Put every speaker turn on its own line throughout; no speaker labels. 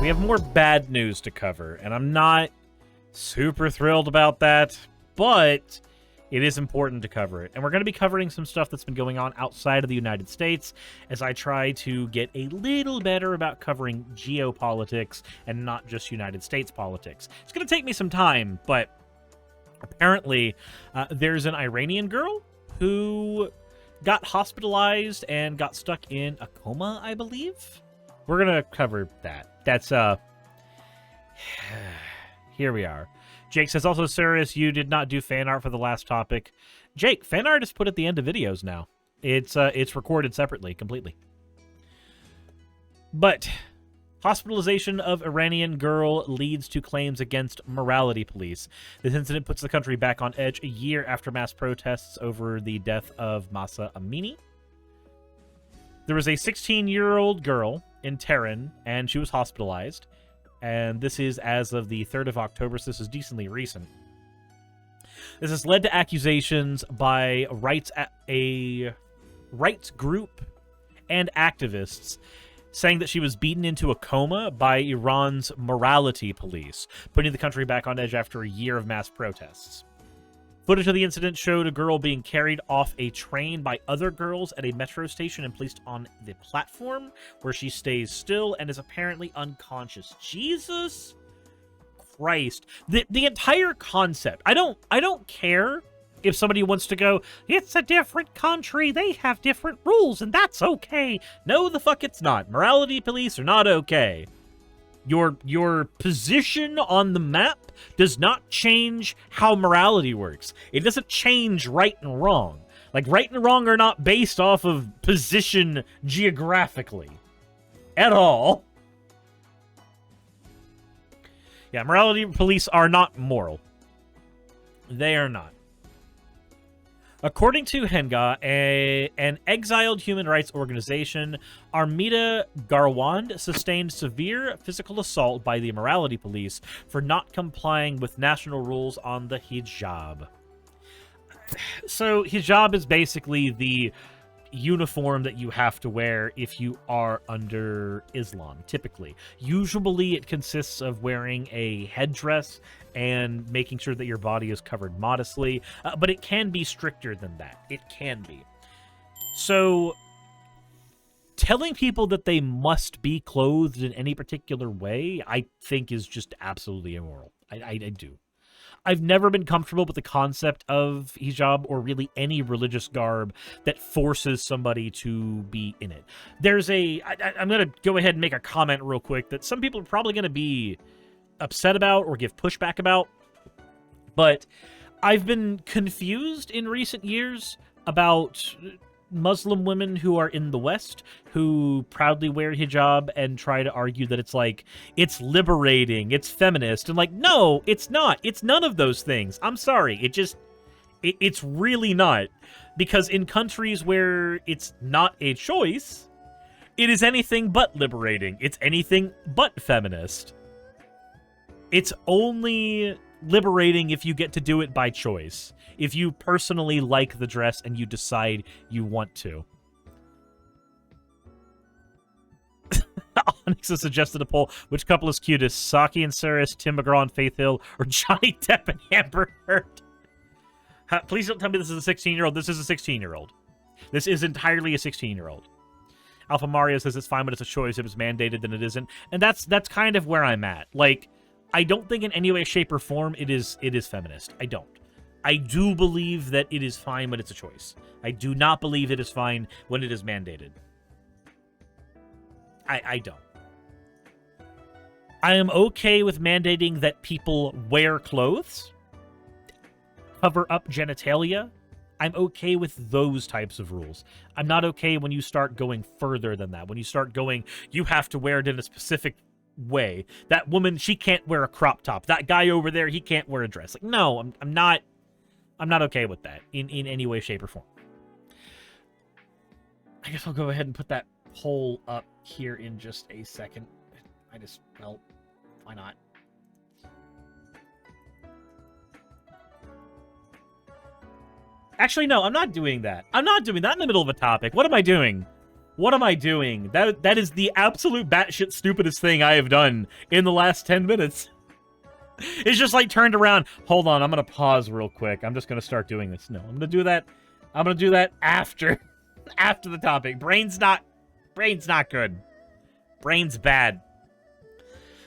we have more bad news to cover, and I'm not super thrilled about that, but it is important to cover it. And we're going to be covering some stuff that's been going on outside of the United States as I try to get a little better about covering geopolitics and not just United States politics. It's going to take me some time, but apparently there's an Iranian girl who got hospitalized and got stuck in a coma, I believe. We're going to cover that. That's, here we are. Jake says, also, Suris, you did not do fan art for the last topic. Jake, fan art is put at the end of videos now. It's recorded separately, completely. But hospitalization of Iranian girl leads to claims against morality police. This incident puts the country back on edge a year after mass protests over the death of Masha Amini. There was a 16-year-old girl in Tehran, and she was hospitalized. And this is as of the 3rd of October, so this is decently recent. This has led to accusations by a rights group and activists saying that she was beaten into a coma by Iran's morality police, putting the country back on edge after a year of mass protests. Footage of the incident showed a girl being carried off a train by other girls at a metro station and placed on the platform, where she stays still and is apparently unconscious. Jesus Christ. The entire concept. I don't care if somebody wants to go, it's a different country, they have different rules, and that's okay. No, the fuck it's not. Morality police are not okay. Your position on the map does not change how morality works. It doesn't change right and wrong. Like, right and wrong are not based off of position geographically. At all. Yeah, morality police are not moral. They are not. According to Henga, an exiled human rights organization, Armida Garwand sustained severe physical assault by the morality police for not complying with national rules on the hijab. So, hijab is basically the uniform that you have to wear if you are under Islam, typically. Usually it consists of wearing a headdress and making sure that your body is covered modestly, but it can be stricter than that. It can be. So, telling people that they must be clothed in any particular way, I think is just absolutely immoral. I do. I've never been comfortable with the concept of hijab or really any religious garb that forces somebody to be in it. There's I'm going to go ahead and make a comment real quick that some people are probably going to be upset about or give pushback about, but I've been confused in recent years about Muslim women who are in the West who proudly wear hijab and try to argue that it's like, it's liberating, it's feminist, and like, no, it's not. It's none of those things. I'm sorry. It's really not. Because in countries where it's not a choice, it is anything but liberating. It's anything but feminist. It's only liberating if you get to do it by choice. If you personally like the dress and you decide you want to. Onyx has suggested a poll. Which couple is cutest? Saki and Suris, Tim McGraw and Faith Hill, or Johnny Depp and Amber Heard? Please don't tell me this is a 16-year-old. This is a 16-year-old. This is entirely a 16-year-old. Alpha Mario says it's fine, but it's a choice. If it's mandated, then it isn't. And that's kind of where I'm at. Like, I don't think in any way, shape, or form it is feminist. I don't. I do believe that it is fine when it's a choice. I do not believe it is fine when it is mandated. I don't. I am okay with mandating that people wear clothes, cover up genitalia. I'm okay with those types of rules. I'm not okay when you start going further than that. When you start going, you have to wear it in a specific way. That woman, she can't wear a crop top. That guy over there, he can't wear a dress. Like, no, I'm not okay with that in any way, shape, or form. I guess I'll go ahead and put that poll up here in just a second. Well, why not? Actually, no, I'm not doing that. I'm not doing that in the middle of a topic. What am I doing? What am I doing? That is the absolute batshit stupidest thing I have done in the last 10 minutes. It's just like turned around. Hold on, I'm gonna pause real quick. I'm just gonna start doing this. No, I'm gonna do that. I'm gonna do that after the topic. Brain's not good. Brain's bad.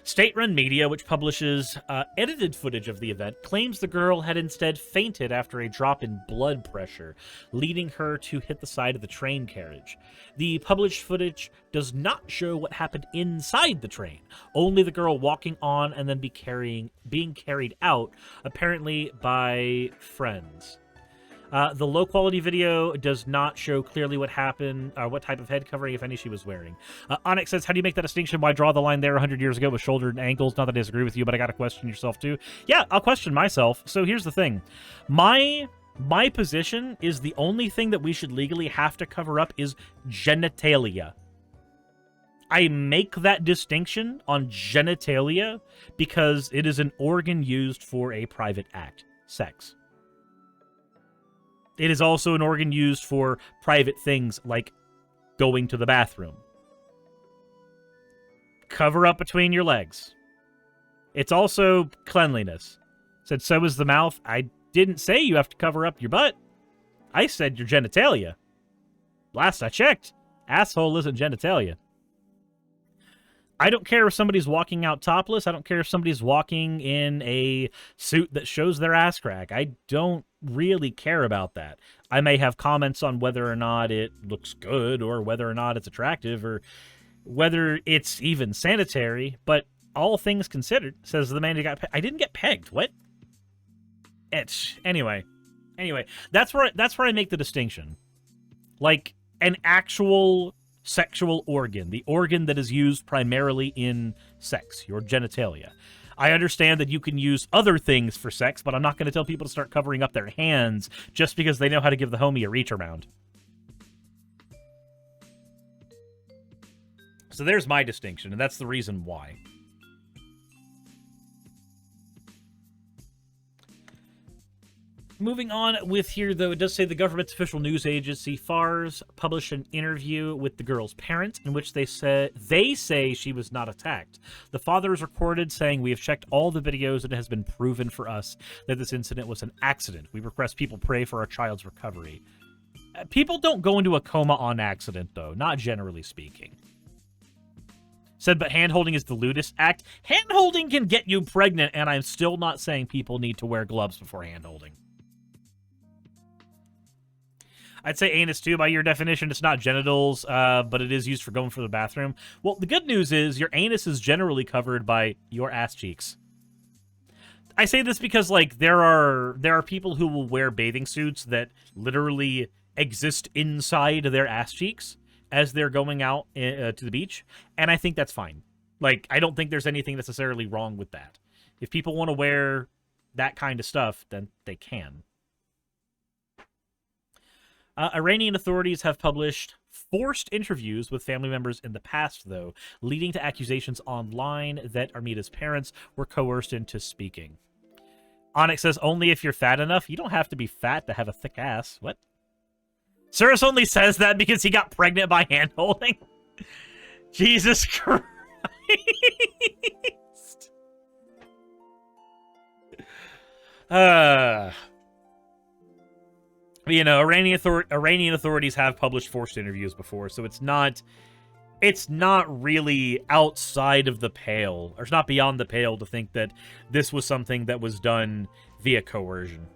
State-run media, which publishes edited footage of the event, claims the girl had instead fainted after a drop in blood pressure, leading her to hit the side of the train carriage. The published footage does not show what happened inside the train, only the girl walking on and then being carried out, apparently by friends. The low-quality video does not show clearly what happened, what type of head covering, if any, she was wearing. Onyx says, how do you make that distinction? Why draw the line there 100 years ago with shoulder and ankles? Not that I disagree with you, but I gotta question yourself, too. Yeah, I'll question myself. So here's the thing. My position is the only thing that we should legally have to cover up is genitalia. I make that distinction on genitalia because it is an organ used for a private act, sex. It is also an organ used for private things like going to the bathroom. Cover up between your legs. It's also cleanliness. Said so is the mouth. I didn't say you have to cover up your butt. I said your genitalia. Last I checked, asshole isn't genitalia. I don't care if somebody's walking out topless. I don't care if somebody's walking in a suit that shows their ass crack. I don't really care about that. I may have comments on whether or not it looks good or whether or not it's attractive or whether it's even sanitary, but all things considered, says the man who got pegged. I didn't get pegged. What? Anyway, that's where I make the distinction. Like an actual sexual organ, the organ that is used primarily in sex, your genitalia. I understand that you can use other things for sex, but I'm not going to tell people to start covering up their hands just because they know how to give the homie a reach around. So there's my distinction, and that's the reason why. Moving on with here, though, it does say the government's official news agency, FARS, published an interview with the girl's parents in which they say she was not attacked. The father is recorded saying, "We have checked all the videos and it has been proven for us that this incident was an accident. We request people pray for our child's recovery." People don't go into a coma on accident, though, not generally speaking. Said, but hand-holding is the lewdest act. Hand-holding can get you pregnant, and I'm still not saying people need to wear gloves before hand-holding. I'd say anus, too. By your definition, it's not genitals, but it is used for going for the bathroom. Well, the good news is your anus is generally covered by your ass cheeks. I say this because, like, there are people who will wear bathing suits that literally exist inside their ass cheeks as they're going out to the beach, and I think that's fine. Like, I don't think there's anything necessarily wrong with that. If people want to wear that kind of stuff, then they can. Iranian authorities have published forced interviews with family members in the past, though, leading to accusations online that Armita's parents were coerced into speaking. Onyx says, only if you're fat enough. You don't have to be fat to have a thick ass. What? Suris only says that because he got pregnant by hand-holding? Jesus Christ. You know, Iranian authorities have published forced interviews before, so it's not really outside of the pale, or it's not beyond the pale to think that this was something that was done via coercion.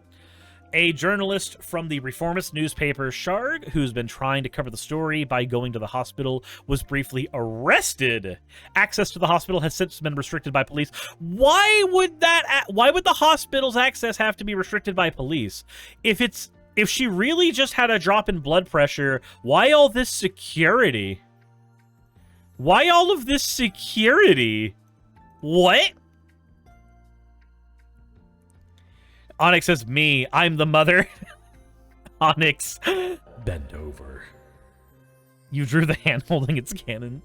A journalist from the reformist newspaper Sharg, who's been trying to cover the story by going to the hospital, was briefly arrested. Access to the hospital has since been restricted by police. Why would the hospital's access have to be restricted by police? If she really just had a drop in blood pressure, why all this security? Why all of this security? What? Onyx says, me, I'm the mother. Onyx, bend over. You drew the hand holding its canon.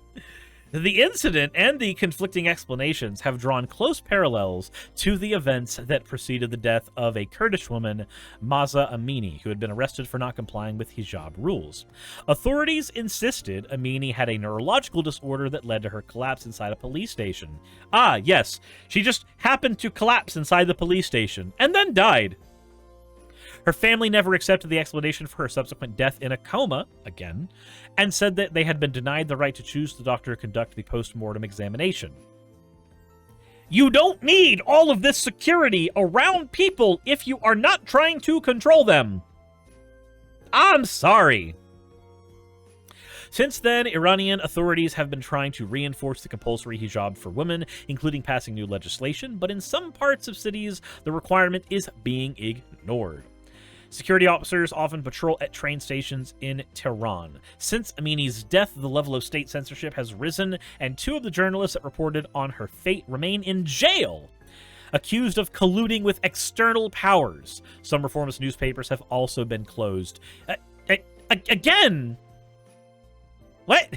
The incident and the conflicting explanations have drawn close parallels to the events that preceded the death of a Kurdish woman, Masha Amini, who had been arrested for not complying with hijab rules. Authorities insisted Amini had a neurological disorder that led to her collapse inside a police station. Ah, yes, she just happened to collapse inside the police station and then died. Her family never accepted the explanation for her subsequent death in a coma, again, and said that they had been denied the right to choose the doctor to conduct the post-mortem examination. You don't need all of this security around people if you are not trying to control them. I'm sorry. Since then, Iranian authorities have been trying to reinforce the compulsory hijab for women, including passing new legislation, but in some parts of cities, the requirement is being ignored. Security officers often patrol at train stations in Tehran. Since Amini's death, the level of state censorship has risen, and 2 of the journalists that reported on her fate remain in jail, accused of colluding with external powers. Some reformist newspapers have also been closed. Again? What?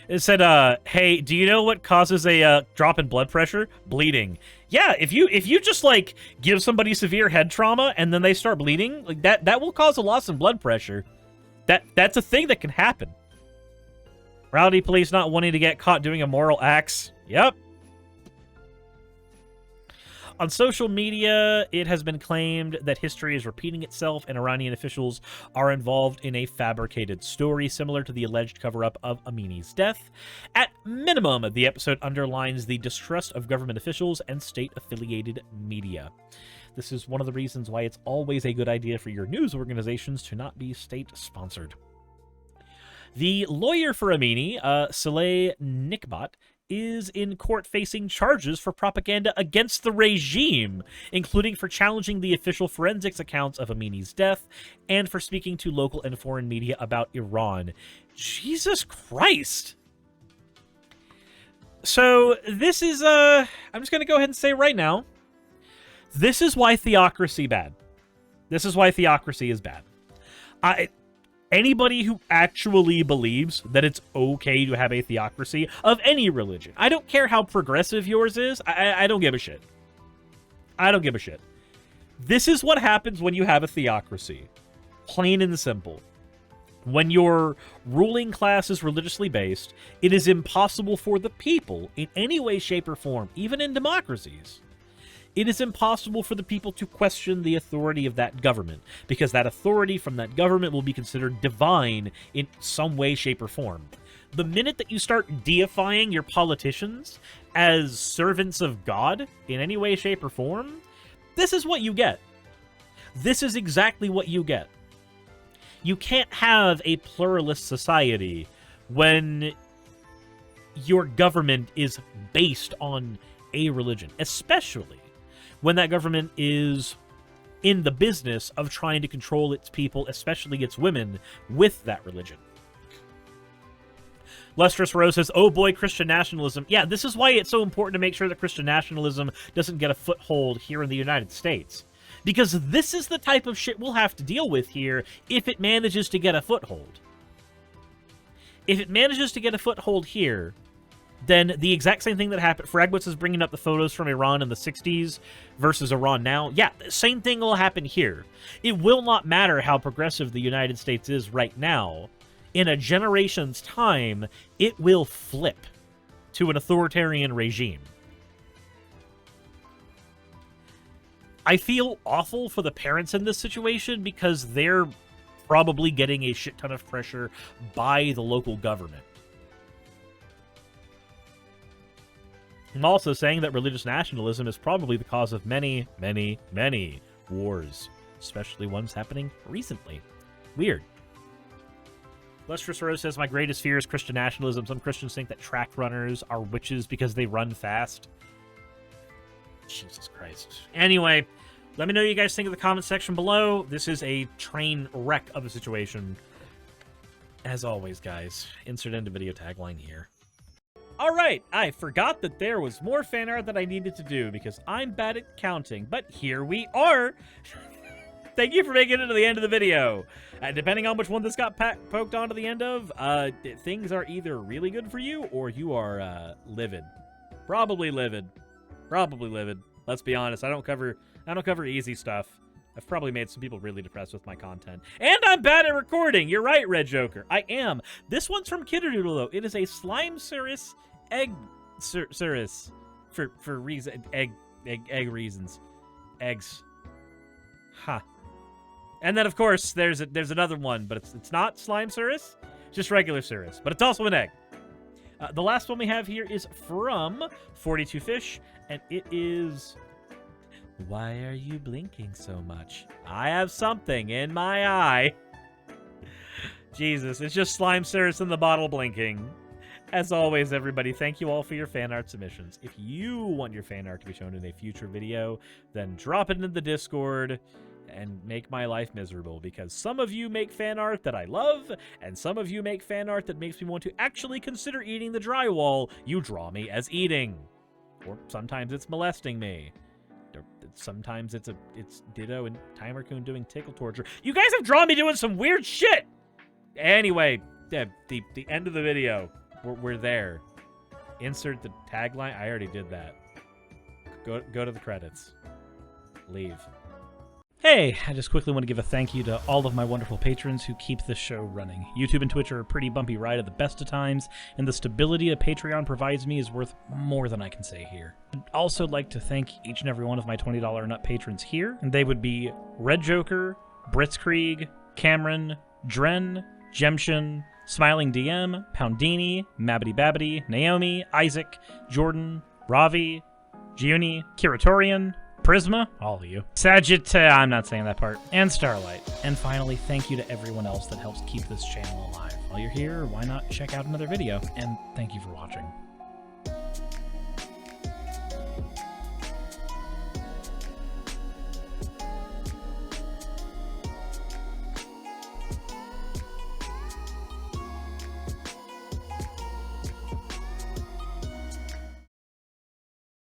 It said, hey, do you know what causes a drop in blood pressure? Bleeding. Yeah, if you just, like, give somebody severe head trauma and then they start bleeding, like, that will cause a loss in blood pressure. That's a thing that can happen. Morality police not wanting to get caught doing immoral acts. Yep. On social media, it has been claimed that history is repeating itself and Iranian officials are involved in a fabricated story similar to the alleged cover-up of Amini's death. At minimum, the episode underlines the distrust of government officials and state-affiliated media. This is one of the reasons why it's always a good idea for your news organizations to not be state-sponsored. The lawyer for Amini, Saleh Nikbat, is in court facing charges for propaganda against the regime, including for challenging the official forensics accounts of Amini's death and for speaking to local and foreign media about Iran. Jesus Christ! So, this is, I'm just gonna go ahead and say right now, this is why theocracy bad. This is why theocracy is bad. Anybody who actually believes that it's okay to have a theocracy of any religion, I don't care how progressive yours is, I don't give a shit. I don't give a shit. This is what happens when you have a theocracy. Plain and simple. When your ruling class is religiously based, it is impossible for the people, in any way, shape, or form, even in democracies, it is impossible for the people to question the authority of that government, because that authority from that government will be considered divine in some way, shape, or form. The minute that you start deifying your politicians as servants of God in any way, shape, or form, this is what you get. This is exactly what you get. You can't have a pluralist society when your government is based on a religion, especially when that government is in the business of trying to control its people, especially its women, with that religion. Lustrous Rose says, oh boy, Christian nationalism. Yeah, this is why it's so important to make sure that Christian nationalism doesn't get a foothold here in the United States. Because this is the type of shit we'll have to deal with here if it manages to get a foothold. If it manages to get a foothold here, then the exact same thing that happened. Fragwitz is bringing up the photos from Iran in the 60s versus Iran now. Yeah, the same thing will happen here. It will not matter how progressive the United States is right now. In a generation's time, it will flip to an authoritarian regime. I feel awful for the parents in this situation because they're probably getting a shit ton of pressure by the local government. I'm also saying that religious nationalism is probably the cause of many, many, many wars, especially ones happening recently. Weird. Lustrous Rose says, my greatest fear is Christian nationalism. Some Christians think that track runners are witches because they run fast. Jesus Christ. Anyway, let me know what you guys think in the comment section below. This is a train wreck of a situation. As always, guys, insert end of video tagline here. Alright, I forgot that there was more fan art that I needed to do because I'm bad at counting, but here we are! Thank you for making it to the end of the video. Depending on which one this got poked onto the end of, things are either really good for you or you are livid. Probably livid. Probably livid. Let's be honest. I don't cover easy stuff. I've probably made some people really depressed with my content. And I'm bad at recording. You're right, Red Joker. I am. This one's from Kidderdoodle, though. It is a slime Suris egg Suris for reason egg reasons. Eggs. Ha. Huh. And then of course there's another one, but it's not slime Suris, just regular Suris, but it's also an egg. The last one we have here is from 42 Fish, and it is, why are you blinking so much? I have something in my eye. Jesus, it's just slime Suris in the bottle blinking. As always, everybody, thank you all for your fan art submissions. If you want your fan art to be shown in a future video, then drop it into the Discord and make my life miserable, because some of you make fan art that I love, and some of you make fan art that makes me want to actually consider eating the drywall you draw me as eating. Or sometimes it's molesting me. Or sometimes it's Ditto and Timer Coon doing tickle torture. You guys have drawn me doing some weird shit! Anyway, the end of the video. We're there. Insert the tagline. I already did that. Go to the credits. Leave. Hey, I just quickly want to give a thank you to all of my wonderful patrons who keep this show running. YouTube and Twitch are a pretty bumpy ride at the best of times, and the stability a Patreon provides me is worth more than I can say here. I'd also like to thank each and every one of my $20 and up patrons here, and they would be Red Joker, Britzkrieg, Cameron, Dren, Jemshin, Smiling DM, Poundini, Mabbity Babbity, Naomi, Isaac, Jordan, Ravi, Giuni, Kiratorian, Prisma, all of you, I'm not saying that part, and Starlight. And finally, thank you to everyone else that helps keep this channel alive. While you're here, why not check out another video? And thank you for watching.